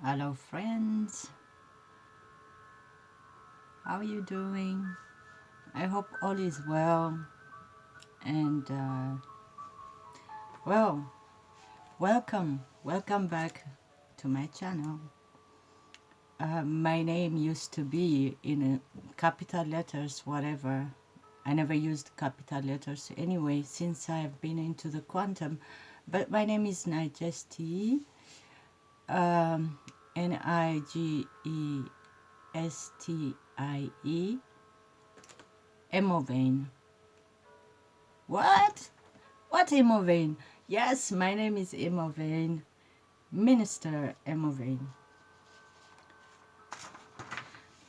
Hello friends, how are you doing? I hope all is well and well, welcome back to my channel. My name used to be in capital letters, whatever. I never used capital letters anyway since I've been into the quantum, but my name is Nigesti, um, Nigestie, Emovane. What? What Emovane? Yes, my name is Emovane, Minister Emovane.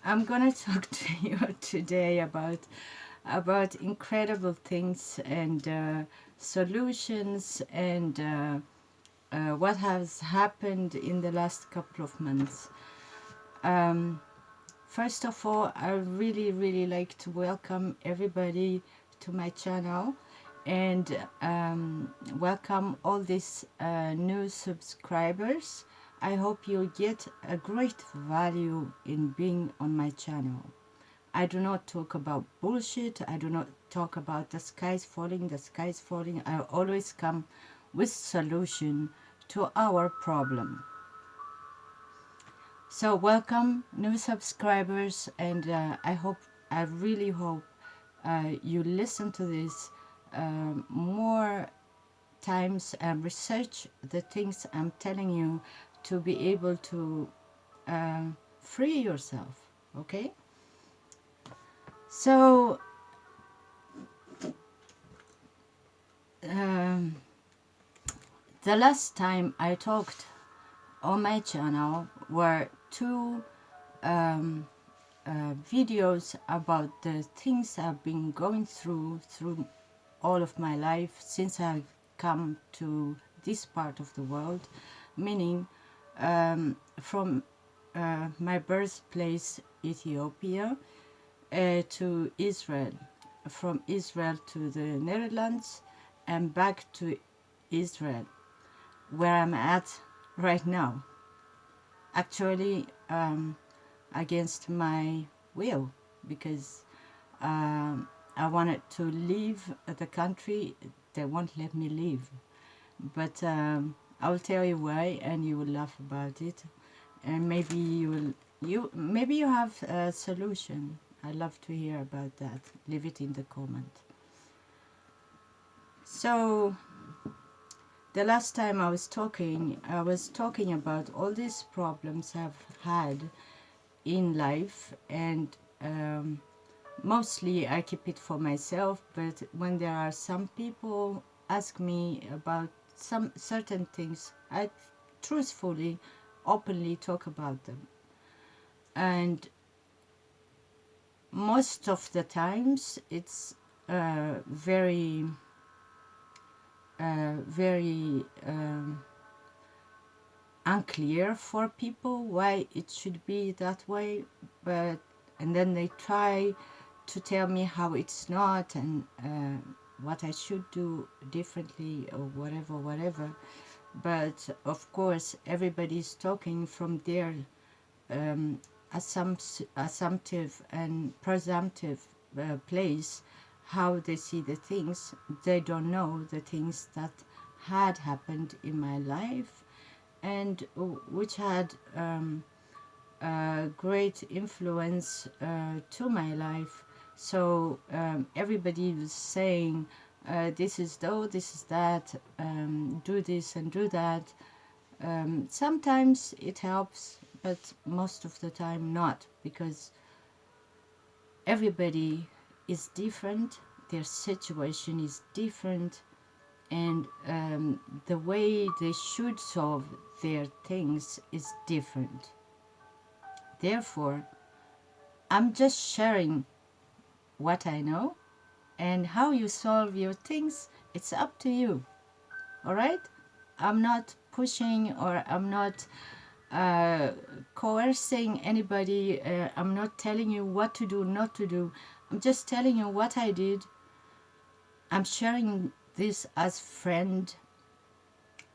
I'm gonna talk to you today about incredible things and solutions and what has happened in the last couple of months. Um, First of all, I really like to welcome everybody to my channel and welcome all these new subscribers. I hope you get a great value in being on my channel. I do not talk about bullshit. I do not talk about the sky's falling, the sky's falling. I always come with solution to our problem. So welcome new subscribers, and I really hope you listen to this more times and research the things I'm telling you to be able to free yourself. Okay? So um, the last time I talked on my channel were two videos about the things I've been going through all of my life since I've come to this part of the world, meaning from my birthplace, Ethiopia, to Israel, from Israel to the Netherlands, and back to Israel, where I'm at right now. Actually, against my will, because I wanted to leave the country. They won't let me leave, but I will tell you why, and you will laugh about it, and maybe maybe you have a solution. I love to hear about that. Leave it in the comment. So the last time I was talking about all these problems I've had in life, and mostly I keep it for myself, but when there are some people ask me about some certain things, I truthfully, openly talk about them. And most of the times it's very unclear for people why it should be that way, but and then they try to tell me how it's not, and what I should do differently or whatever. But of course everybody's talking from their um, assumptive and presumptive place, how they see the things. They don't know the things that had happened in my life, and which had great influence to my life. So everybody was saying, this is though, this is that, do this and do that. Sometimes it helps, but most of the time not, because everybody is different, their situation is different, and the way they should solve their things is different. Therefore, I'm just sharing what I know, and how you solve your things, it's up to you. All right? I'm not pushing, or I'm not coercing anybody. I'm not telling you what to do, not to do. I'm just telling you what I did. I'm sharing this as friend.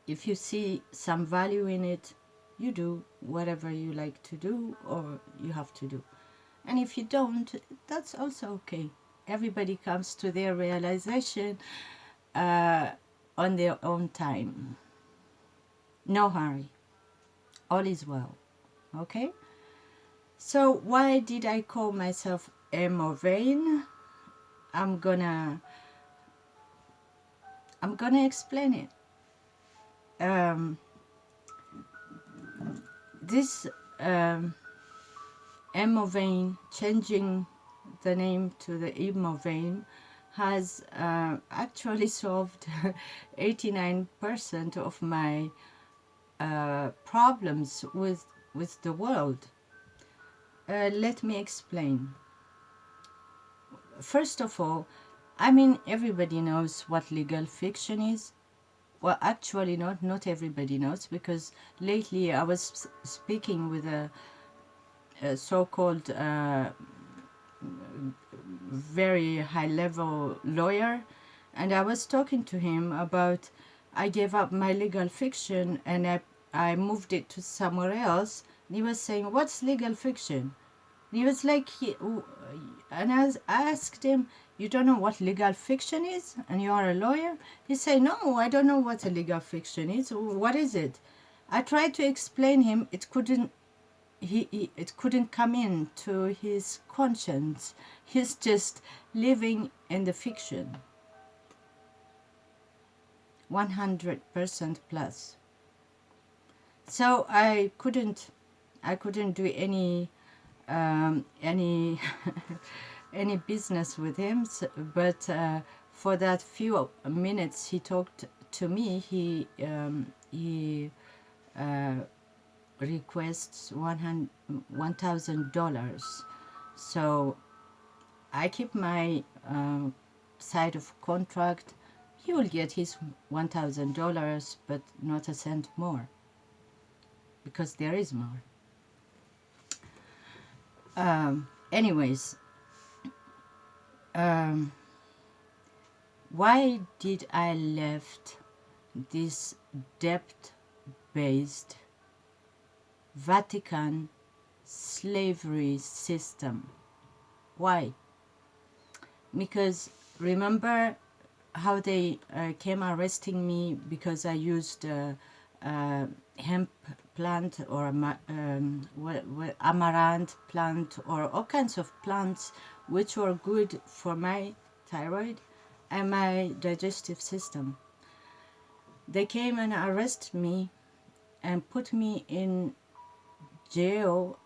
If you see some value in it, you do whatever you like to do or you have to do. And if you don't, that's also okay. Everybody comes to their realization on their own time. No hurry. All is well. Okay? So why did I call myself Emma Vane? I'm gonna explain it. This Emma Vane, changing the name to the Emma Vane, has actually solved 89% of my problems with the world. Let me explain. First of all, I mean, everybody knows what legal fiction is. Well, actually, not everybody knows, because lately I was speaking with a so-called very high-level lawyer, and I was talking to him about I gave up my legal fiction and I moved it to somewhere else. And he was saying, "What's legal fiction?" And he was like, and I asked him, "You don't know what legal fiction is? And you are a lawyer?" He said, "No, I don't know what a legal fiction is. What is it?" I tried to explain him. It couldn't. It couldn't come in to his conscience. He's just living in the fiction. 100% plus. So I couldn't do any any business with him. But for that few minutes he talked to me, he requests $1,000. So I keep my side of contract. He will get his $1,000, but not a cent more, because there is more. Anyways, why did I left this debt-based Vatican slavery system? Why? Because remember how they came arresting me because I used hemp plant or amaranth plant or all kinds of plants which were good for my thyroid and my digestive system. They came and arrested me and put me in jail,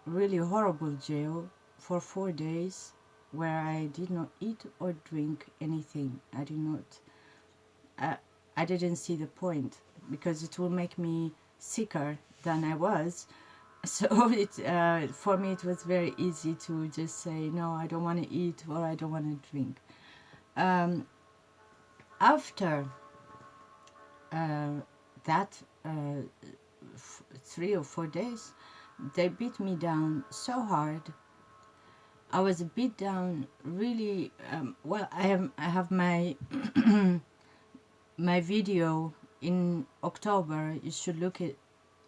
really horrible jail, for 4 days, where I did not eat or drink anything. I didn't see the point, because it will make me sicker than I was. So for me it was very easy to just say, no, I don't want to eat or I don't want to drink. After that 3 or 4 days, they beat me down so hard. I was beat down really well. I have my my video in October. You should look at.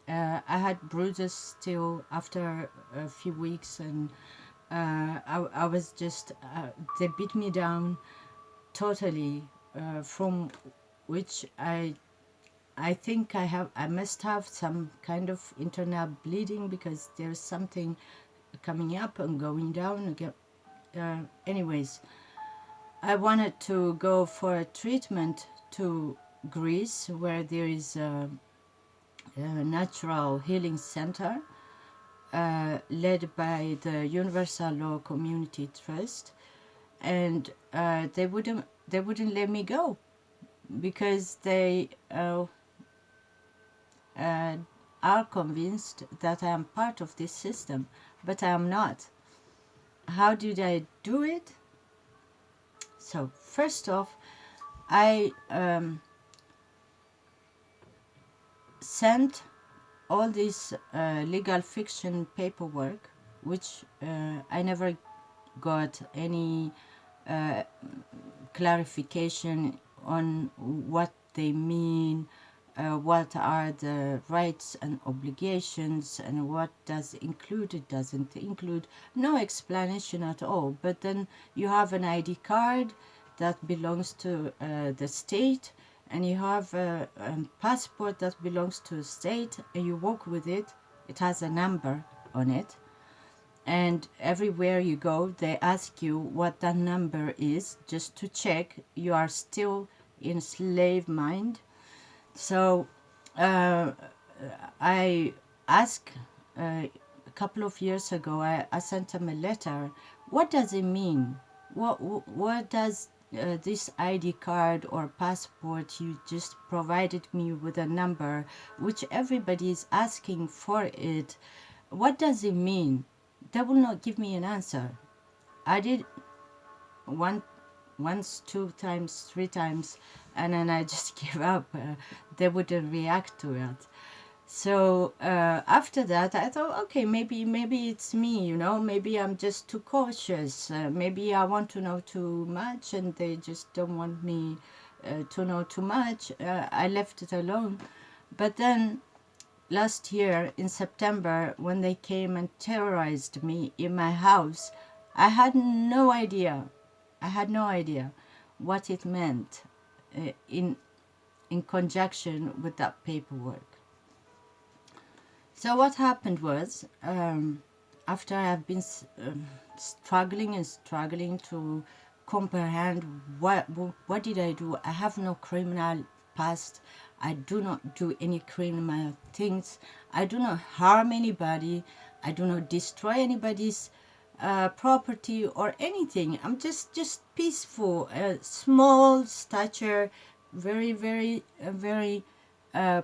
I had bruises still after a few weeks, and I was just they beat me down totally, from which I think I must have some kind of internal bleeding, because there's something coming up and going down again. Anyways, I wanted to go for a treatment to Greece, where there is a natural healing center led by the Universal Law Community Trust, and they wouldn't let me go, because they are convinced that I am part of this system, but I am not. How did I do it? So first off, I sent all this legal fiction paperwork, which I never got any clarification on what they mean, what are the rights and obligations, and what does include, it doesn't include, no explanation at all. But then you have an ID card that belongs to the state, and you have a passport that belongs to a state, and you walk with it. It has a number on it, and everywhere you go they ask you what that number is, just to check you are still in slave mind. So I asked a couple of years ago, I sent him a letter. What does it mean? What does this ID card or passport you just provided me with a number, which everybody is asking for it, what does it mean? They will not give me an answer. I did once, two times, three times, and then I just gave up. They wouldn't react to it. So after that, I thought, okay, maybe it's me, you know, maybe I'm just too cautious. Maybe I want to know too much, and they just don't want me to know too much. I left it alone. But then last year in September, when they came and terrorized me in my house, I had no idea. I had no idea what it meant in conjunction with that paperwork. So what happened was, after I've been struggling to comprehend what did I do. I have no criminal past. I do not do any criminal things. I do not harm anybody. I do not destroy anybody's property or anything. I'm just peaceful, small stature, very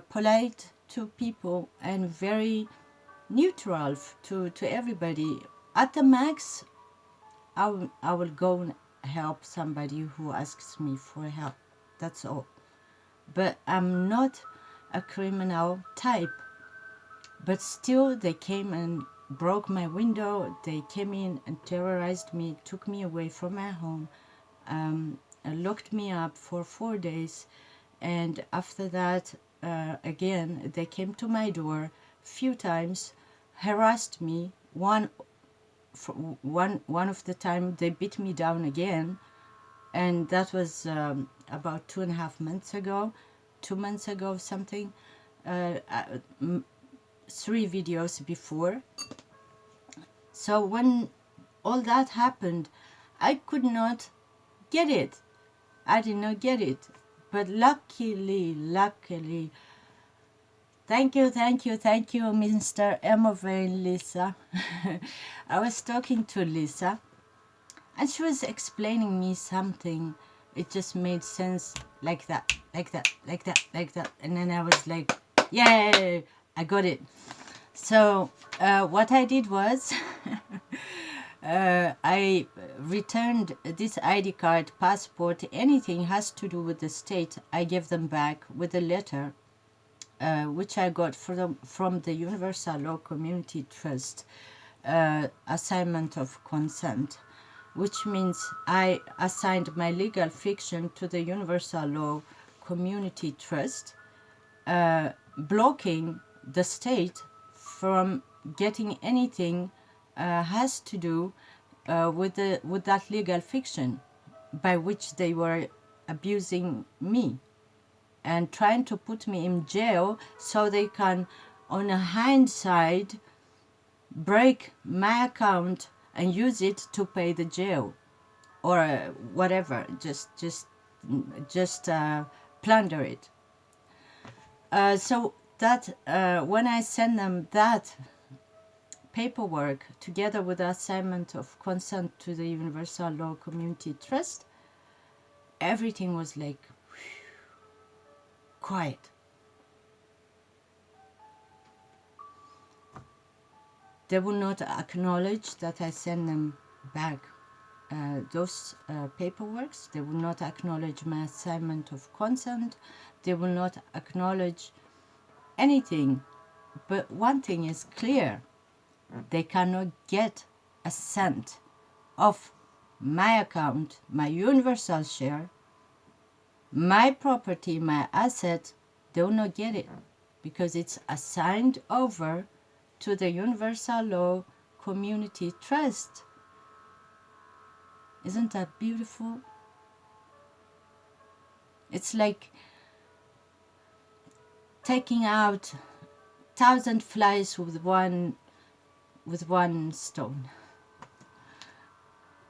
polite to people, and very neutral to everybody. At the max, I will go and help somebody who asks me for help. That's all. But I'm not a criminal type. But still, they came and broke my window. They came in and terrorized me, took me away from my home, locked me up for 4 days, and after that, again, they came to my door a few times, harassed me. One of the time, they beat me down again, and that was about 2.5 months ago, 2 months ago, something. 3 videos before. So when all that happened, I could not get it. I did not get it. But luckily, thank you, Mr. Emovane, Lisa. I was talking to Lisa, and she was explaining me something. It just made sense, like that. And then I was like, yay, I got it. So what I did was I returned this ID card, passport, anything has to do with the state. I gave them back with a letter, which I got from the Universal Law Community Trust, assignment of consent, which means I assigned my legal fiction to the Universal Law Community Trust, blocking the state from getting anything has to do with that legal fiction, by which they were abusing me and trying to put me in jail, so they can, on a hindsight, break my account and use it to pay the jail or whatever, just plunder it. So that when I send them that paperwork together with the assignment of consent to the Universal Law Community Trust, everything was like quiet. They will not acknowledge that I send them back those paperworks. They will not acknowledge my assignment of consent. They will not acknowledge anything. But one thing is clear: they cannot get a cent of my account, my universal share, my property, my asset. do not get it, because it's assigned over to the Universal Law Community Trust. Isn't that beautiful? It's like taking out 1,000 flies with one stone.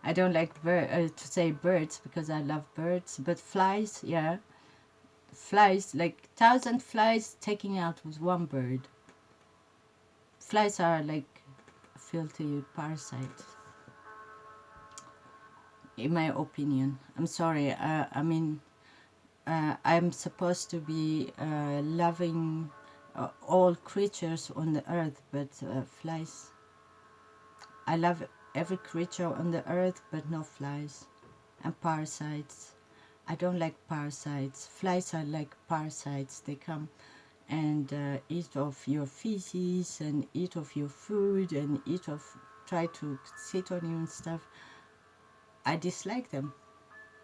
I don't like to say birds because I love birds, but flies, yeah. Flies, like 1,000 flies taking out with one bird. Flies are like filthy parasites, in my opinion. I'm sorry. I mean, I'm supposed to be loving all creatures on the earth, but flies. I love every creature on the earth, but no flies. And parasites. I don't like parasites. Flies are like parasites. They come and eat of your feces and eat of your food and try to sit on you and stuff. I dislike them.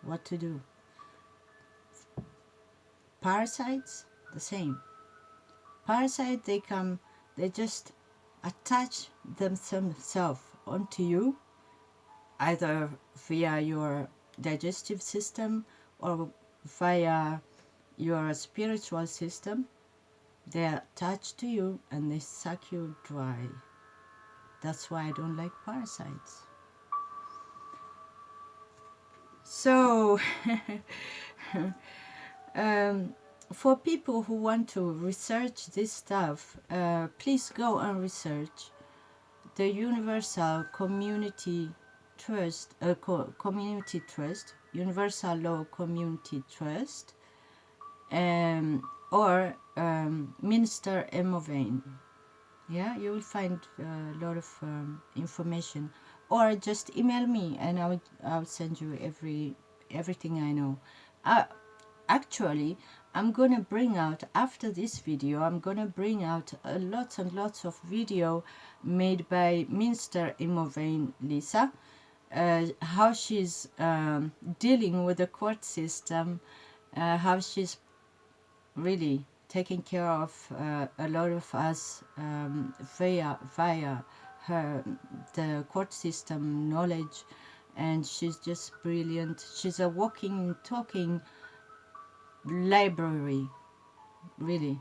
What to do? Parasites, the same. Parasites, they come, they just attach themselves onto you, either via your digestive system or via your spiritual system. They are attached to you and they suck you dry. That's why I don't like parasites. So, for people who want to research this stuff, please go and research the Universal Community Trust, Universal Law Community Trust, or Minister Emma Vane. Yeah, you will find a lot of information, or just email me and I'll send you everything I know. Actually, I'm gonna bring out, after this video, I'm gonna bring out lots and lots of video made by Minister Emma Vane Lisa, how she's dealing with the court system, how she's really taking care of a lot of us via the court system knowledge, and she's just brilliant. She's a walking, talking library, really,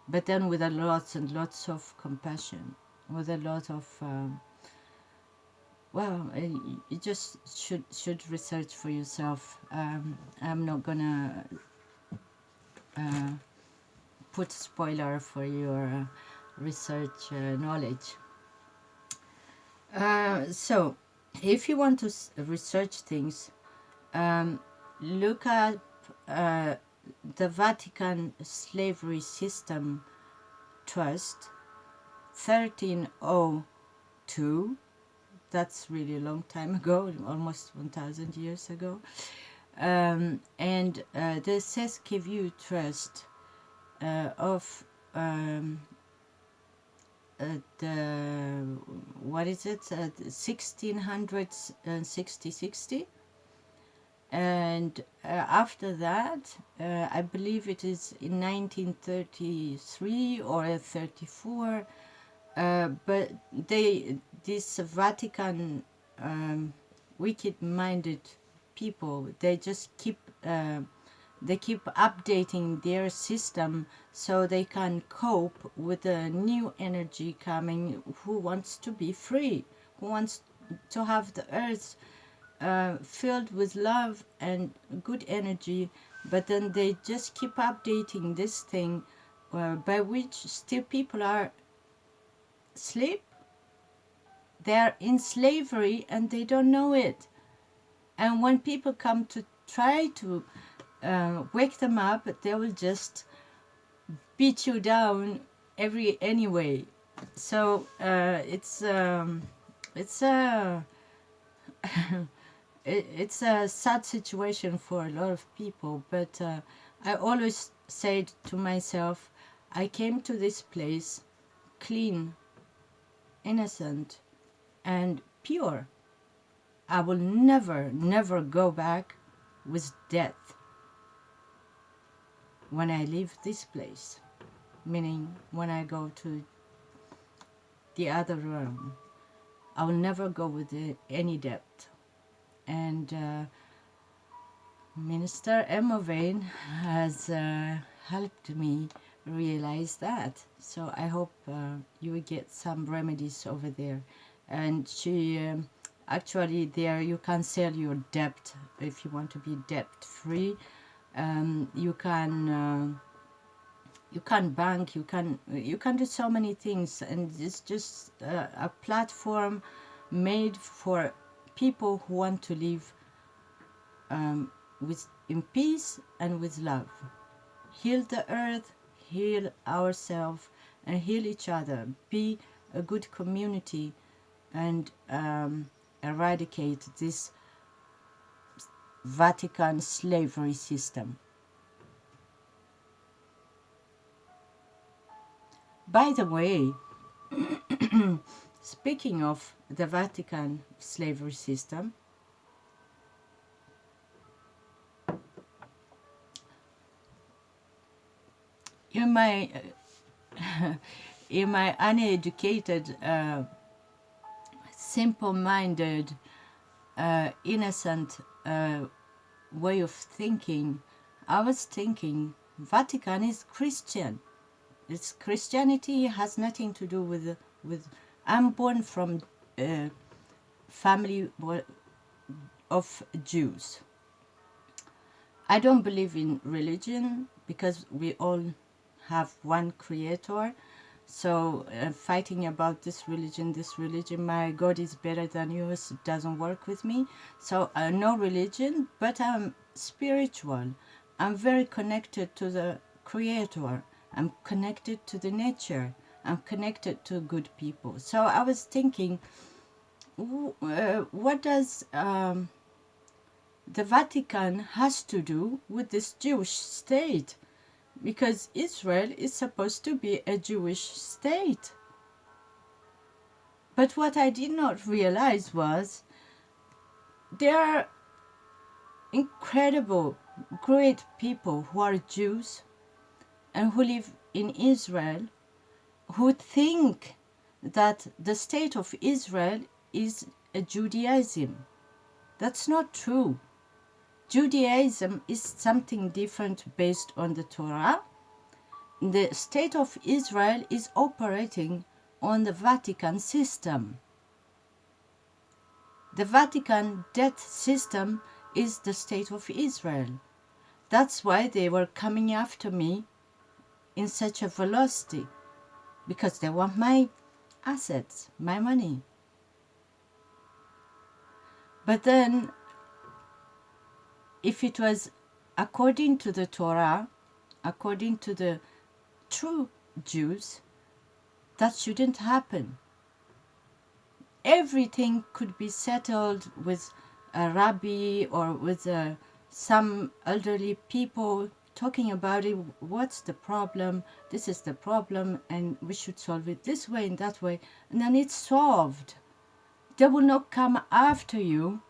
but then with a lots and lots of compassion, with a lot of well, you just should research for yourself. I'm not gonna put spoiler for your research knowledge. So if you want to research things, look up the Vatican Slavery System Trust 1302. That's really a long time ago, almost 1,000 years ago. And the Siskiyou Trust of the, what is it, 1660. And after that, I believe it is in 1933 or 34, but this Vatican wicked-minded people, they just keep updating their system so they can cope with the new energy coming, who wants to be free, who wants to have the earth filled with love and good energy, but then they just keep updating this thing by which still people are asleep. They are in slavery and they don't know it. And when people come to try to wake them up, they will just beat you down anyway. So it's it's a sad situation for a lot of people, but I always said to myself, I came to this place clean, innocent, and pure. I will never go back with death. when I leave this place, meaning when I go to the other realm. I will never go with any debt. And Minister Emma Vane has helped me realize that. So I hope you will get some remedies over there. And she actually there you can sell your debt if you want to be debt free. You can bank, you can do so many things, and it's just a platform made for people who want to live with in peace and with love. Heal the earth, heal ourselves, and heal each other. Be a good community and eradicate this Vatican slavery system. By the way, speaking of the Vatican slavery system, in my in my uneducated, simple-minded, innocent way of thinking, I was thinking Vatican is Christian. It's Christianity has nothing to do with. I'm born from a family of Jews. I don't believe in religion because we all have one creator. So fighting about this religion, my God is better than yours, doesn't work with me. So no religion, but I'm spiritual. I'm very connected to the creator. I'm connected to the nature. I'm connected to good people. So I was thinking, what does the Vatican has to do with this Jewish state? Because Israel is supposed to be a Jewish state. But what I did not realize was there are incredible, great people who are Jews and who live in Israel who think that the state of Israel is a Judaism. That's not true. Judaism is something different based on the Torah. The state of Israel is operating on the Vatican system. The Vatican debt system is the state of Israel. That's why they were coming after me in such a velocity, because they want my assets, my money. But then, if it was according to the Torah, according to the true Jews, that shouldn't happen. Everything could be settled with a rabbi or with some elderly people talking about it. What's the problem? This is the problem, and we should solve it this way and that way, and then it's solved. They will not come after you,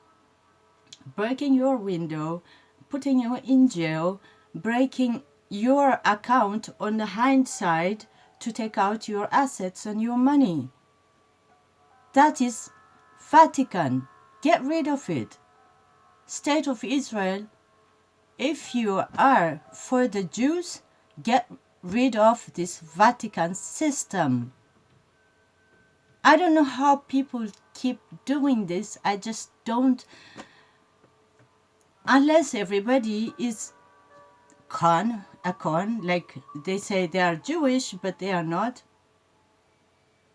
breaking your window, putting you in jail, breaking your account on the hindsight to take out your assets and your money. That is Vatican. Get rid of it. State of Israel, if you are for the Jews, get rid of this Vatican system. I don't know how people keep doing this. I just don't. Unless everybody is a con, like they say they are Jewish, but they are not.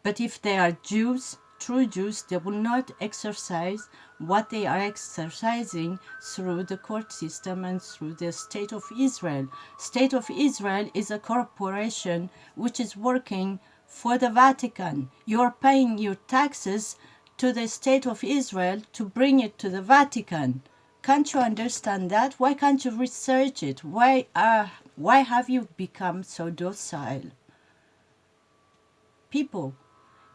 But if they are Jews, true Jews, they will not exercise what they are exercising through the court system and through the State of Israel. State of Israel is a corporation which is working for the Vatican. You're paying your taxes to the State of Israel to bring it to the Vatican. Can't you understand that? Why can't you research it? Why have you become so docile? People,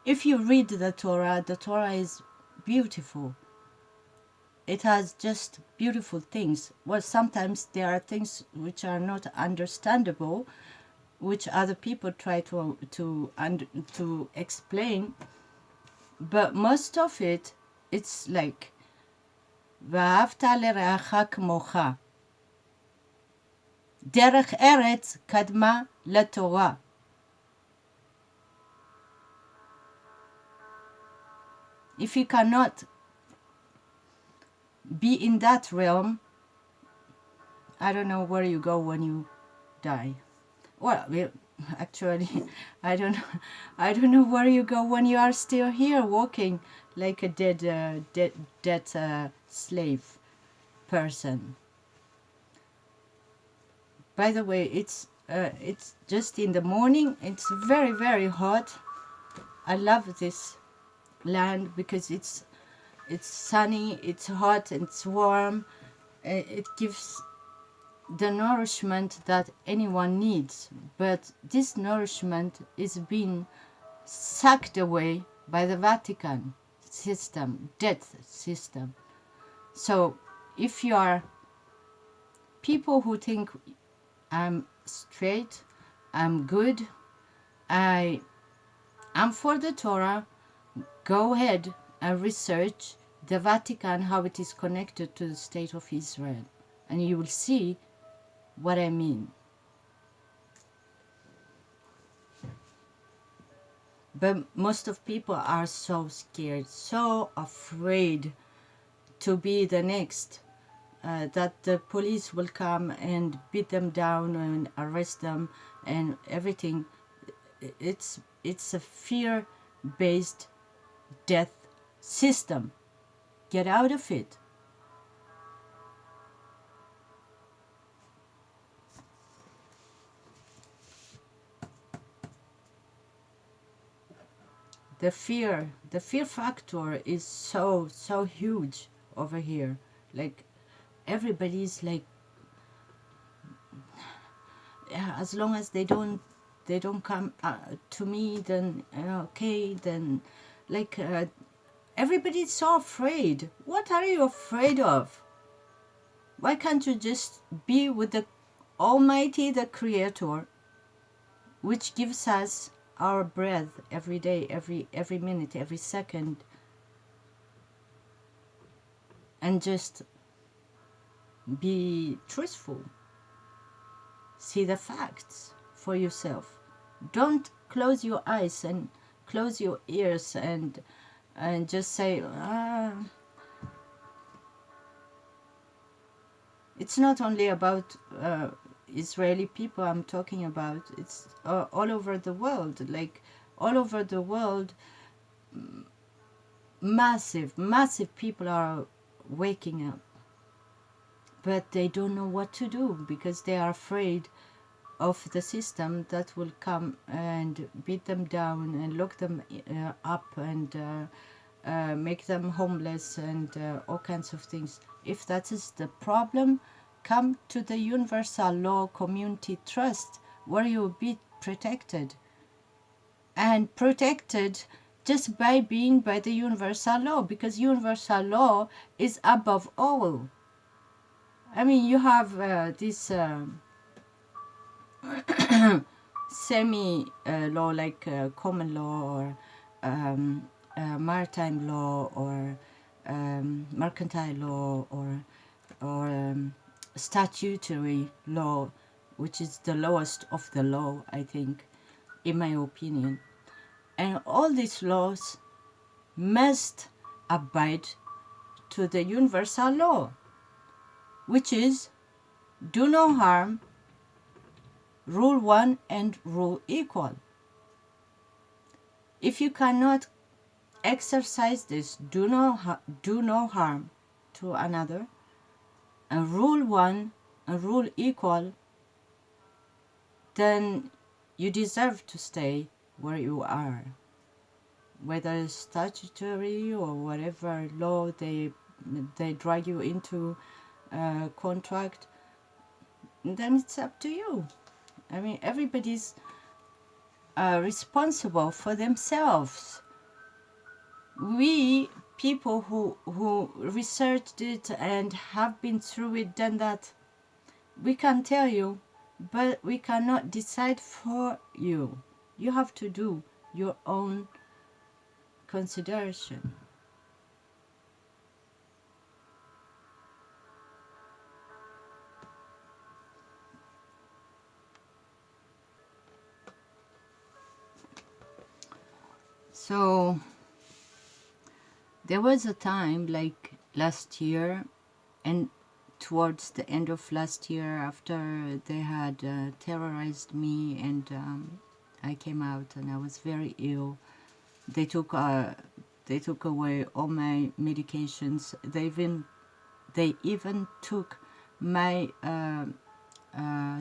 if you read the Torah is beautiful. it has just beautiful things. Well, sometimes there are things which are not understandable, which other people try to explain, but most of it, it's like ואהבת לרעך כמוך. דרך ארץ קדמה לתורה. If you cannot be in that realm, I don't know where you go when you die. Well, actually, I don't know where you go when you are still here walking like a dead slave person. By the way, it's just in the morning. It's very, very hot. I love this land because it's sunny, it's hot, and it's warm. It gives the nourishment that anyone needs, but this nourishment is being sucked away by the Vatican system, death system. So if you are people who think I'm straight, I'm good, I'm for the Torah, go ahead and research the Vatican, how it is connected to the state of Israel, and you will see what I mean. But most of people are so scared, so afraid to be the next, that the police will come and beat them down and arrest them and everything. It's a fear-based death system. Get out of it. The fear factor is so huge over here. Like everybody's like, yeah, as long as they don't come to me, then okay, then like everybody's so afraid. What are you afraid of? Why can't you just be with the Almighty, the Creator, which gives us our breath every day, every minute, every second, and just be truthful. See the facts for yourself. Don't close your eyes and close your ears and just say, it's not only about Israeli people I'm talking about. It's all over the world. Like all over the world, massive people are waking up, but they don't know what to do because they are afraid of the system that will come and beat them down and lock them up and make them homeless and all kinds of things. If that is the problem, come to the Universal Law Community Trust, where you will be protected. And protected just by being by the universal law, because universal law is above all. I mean, you have this semi-law like common law or maritime law or mercantile law or statutory law, which is the lowest of the law, I think, in my opinion. And all these laws must abide to the universal law, which is do no harm, rule one, and rule equal. If you cannot exercise this do no harm to another, and rule one and rule equal, then you deserve to stay where you are. Whether statutory or whatever law they drag you into a contract, then it's up to you. I mean, everybody's responsible for themselves. We people who researched it and have been through it, done that. We can tell you, but we cannot decide for you. You have to do your own consideration. So there was a time like last year, and towards the end of last year, after they had terrorized me, and I came out and I was very ill. They took away all my medications. They even took my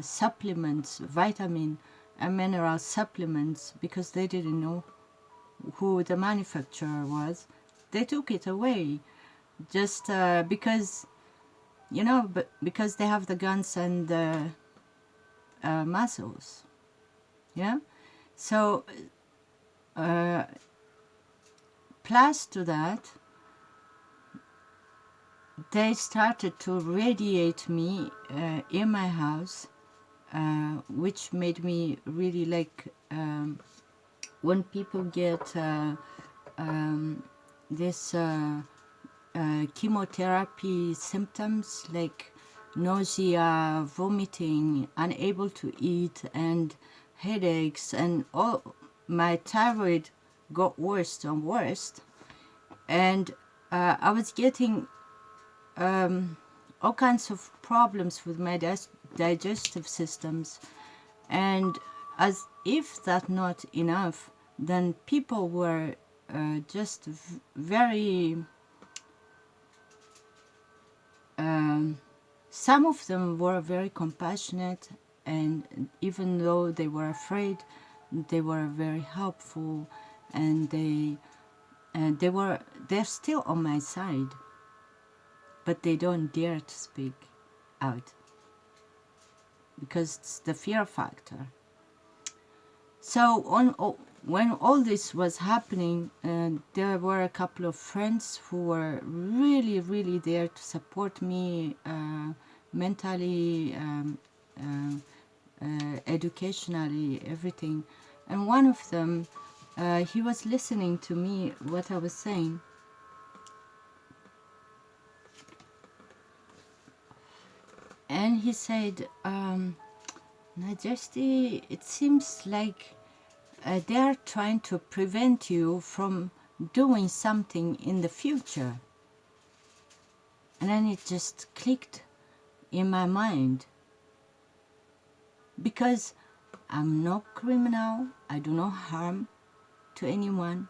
supplements, vitamin and mineral supplements, because they didn't know who the manufacturer was. They took it away just because, you know, but because they have the guns and the muscles. Yeah. So plus to that, they started to radiate me in my house, which made me really like when people get this chemotherapy symptoms like nausea, vomiting, unable to eat, and headaches, and all. My thyroid got worse and worse, and I was getting all kinds of problems with my digestive systems. And as if that's not enough, then people were just very some of them were very compassionate, and even though they were afraid, they were very helpful, and they're still on my side, but they don't dare to speak out because it's the fear factor. So when all this was happening, there were a couple of friends who were really, really there to support me mentally, educationally, everything. And one of them, he was listening to me, what I was saying. And he said, Majesty, it seems like they are trying to prevent you from doing something in the future. And then it just clicked in my mind. Because I'm no criminal, I do no harm to anyone,